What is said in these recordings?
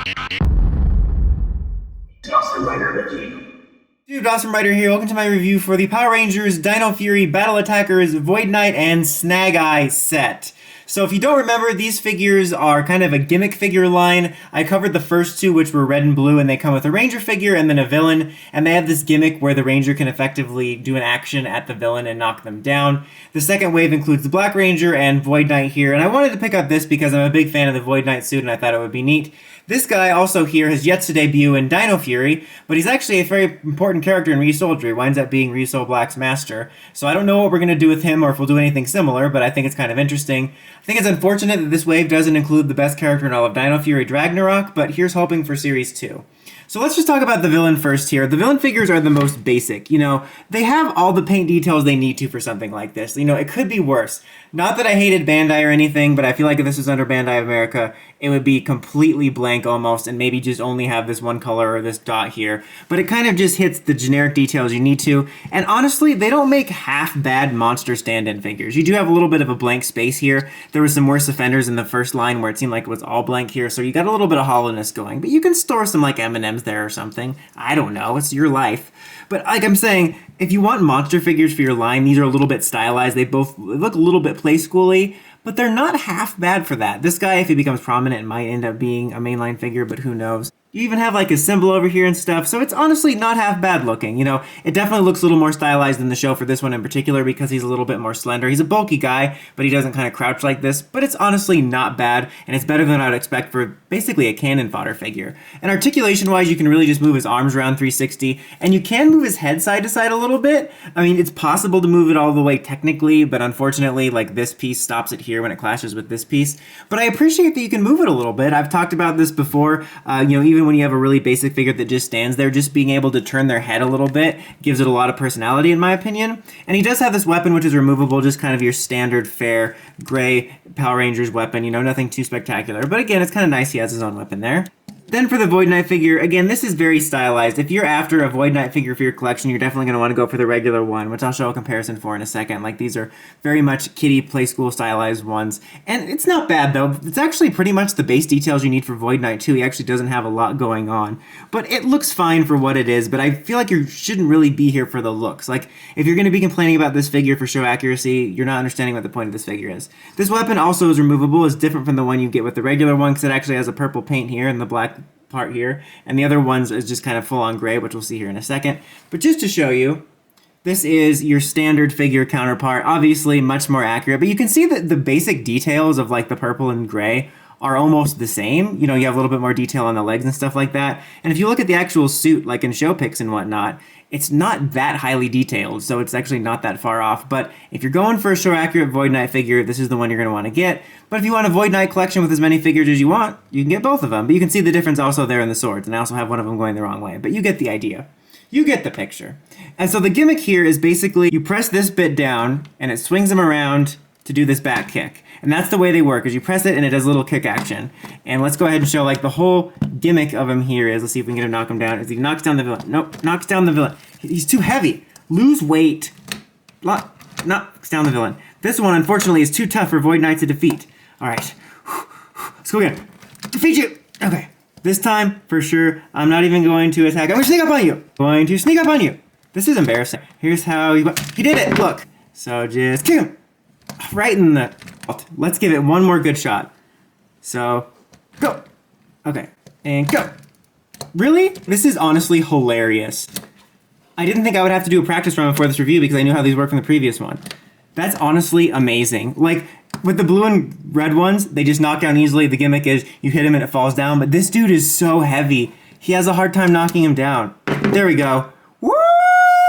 Dude, Awesome Writer here. Welcome to my review for the Power Rangers Dino Fury Battle Attackers Void Knight and SnagEye set. So if you don't remember, these figures are kind of a gimmick figure line. I covered the first two, which were red and blue, and they come with a Ranger figure and then a villain. And they have this gimmick where the Ranger can effectively do an action at the villain and knock them down. The second wave includes the Black Ranger and Void Knight here. And I wanted to pick up this because I'm a big fan of the Void Knight suit and I thought it would be neat. This guy also here has yet to debut in Dino Fury, but he's actually a very important character in Resoldier. He winds up being Resol Black's master. So I don't know what we're going to do with him or if we'll do anything similar, but I think it's kind of interesting. I think it's unfortunate that this wave doesn't include the best character in all of Dino Fury, Ragnarok, but here's hoping for Series 2. So let's just talk about the villain first here. The villain figures are the most basic. You know, they have all the paint details they need to for something like this. You know, it could be worse. Not that I hated Bandai or anything, but I feel like if this was under Bandai America, it would be completely blank almost and maybe just only have this one color or this dot here. But it kind of just hits the generic details you need to. And honestly, they don't make half bad monster stand-in figures. You do have a little bit of a blank space here. There was some worse offenders in the first line where it seemed like it was all blank here, so you got a little bit of hollowness going. But you can store some like M&Ms there or something. I don't know. It's your life. But like I'm saying, if you want monster figures for your line, these are a little bit stylized. They both look a little bit play schooly, but they're not half bad for that. This guy, if he becomes prominent, might end up being a mainline figure, but who knows. You even have like a symbol over here and stuff, so it's honestly not half bad looking. You know, it definitely looks a little more stylized than the show for this one in particular because he's a little bit more slender. He's a bulky guy, but he doesn't kind of crouch like this, but it's honestly not bad, and it's better than I'd expect for basically a cannon fodder figure. And articulation-wise, you can really just move his arms around 360, and you can move his head side to side a little bit. I mean, it's possible to move it all the way technically, but unfortunately, like this piece stops it here when it clashes with this piece. But I appreciate that you can move it a little bit. I've talked about this before, you know, even when you have a really basic figure that just stands there, just being able to turn their head a little bit gives it a lot of personality in my opinion. And he does have this weapon which is removable, just kind of your standard fair gray Power Rangers weapon, you know, nothing too spectacular. But again, it's kind of nice he has his own weapon there. Then for the Void Knight figure, again, this is very stylized. If you're after a Void Knight figure for your collection, you're definitely going to want to go for the regular one, which I'll show a comparison for in a second. Like, these are very much kiddie play school stylized ones. And it's not bad, though. It's actually pretty much the base details you need for Void Knight, too. He actually doesn't have a lot going on. But it looks fine for what it is, but I feel like you shouldn't really be here for the looks. Like, if you're going to be complaining about this figure for show accuracy, you're not understanding what the point of this figure is. This weapon also is removable. It's different from the one you get with the regular one, because it actually has a purple paint here and the black part here, and the other ones is just kind of full-on gray, which we'll see here in a second. But just to show you, this is your standard figure counterpart, obviously much more accurate, but you can see that the basic details of like the purple and gray are almost the same. You know, you have a little bit more detail on the legs and stuff like that. And if you look at the actual suit, like in show pics and whatnot, it's not that highly detailed, so it's actually not that far off. But if you're going for a show accurate Void Knight figure, this is the one you're going to want to get. But if you want a Void Knight collection with as many figures as you want, you can get both of them. But you can see the difference also there in the swords, and I also have one of them going the wrong way. But you get the idea. You get the picture. And so the gimmick here is basically you press this bit down, and it swings them around to do this back kick. And that's the way they work, is you press it and it does a little kick action. And let's go ahead and show like the whole gimmick of him here is, let's see if we can get him to knock him down, is he knocks down the villain. Nope, knocks down the villain. He's too heavy. Lose weight. Knocks down the villain. This one, unfortunately, is too tough for Void Knight to defeat. All right, let's go again. Defeat you. Okay, this time, for sure, I'm not even going to attack. I'm going to sneak up on you. Going to sneak up on you. This is embarrassing. Here's how he did it, look. So just kick him. Right in the... Let's give it one more good shot. So, go. Okay, and go. Really? This is honestly hilarious. I didn't think I would have to do a practice run before this review because I knew how these work from the previous one. That's honestly amazing. Like, with the blue and red ones, they just knock down easily. The gimmick is you hit him and it falls down, but this dude is so heavy. He has a hard time knocking him down. There we go. Woo!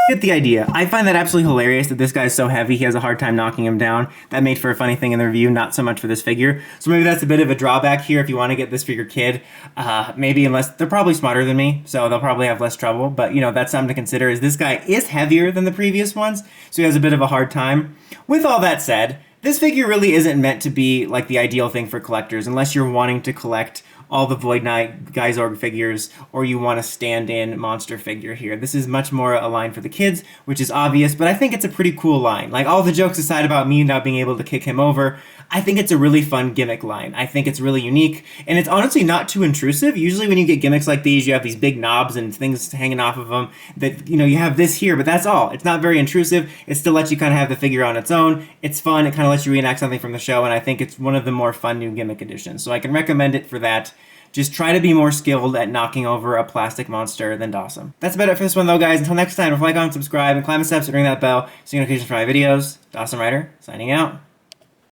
Get the idea. I find that absolutely hilarious that this guy is so heavy he has a hard time knocking him down. That made for a funny thing in the review, not so much for this figure. So maybe that's a bit of a drawback here if you want to get this for your kid. Maybe unless they're probably smarter than me, so they'll probably have less trouble. But you know, that's something to consider, is this guy is heavier than the previous ones, so he has a bit of a hard time. With all that said, this figure really isn't meant to be like the ideal thing for collectors unless you're wanting to collect all the Void Knight Geysorg figures, or you want a stand-in monster figure here. This is much more a line for the kids, which is obvious, but I think it's a pretty cool line. Like, all the jokes aside about me not being able to kick him over, I think it's a really fun gimmick line. I think it's really unique, and it's honestly not too intrusive. Usually when you get gimmicks like these, you have these big knobs and things hanging off of them that, you know, you have this here, but that's all. It's not very intrusive. It still lets you kind of have the figure on its own. It's fun. It kind of lets you reenact something from the show, and I think it's one of the more fun new gimmick additions. So I can recommend it for that. Just try to be more skilled at knocking over a plastic monster than Dawson. That's about it for this one, though, guys. Until next time, don't forget to like, comment, subscribe, and climb the steps and ring that bell so you get notifications for my videos. Dawson Rider, signing out.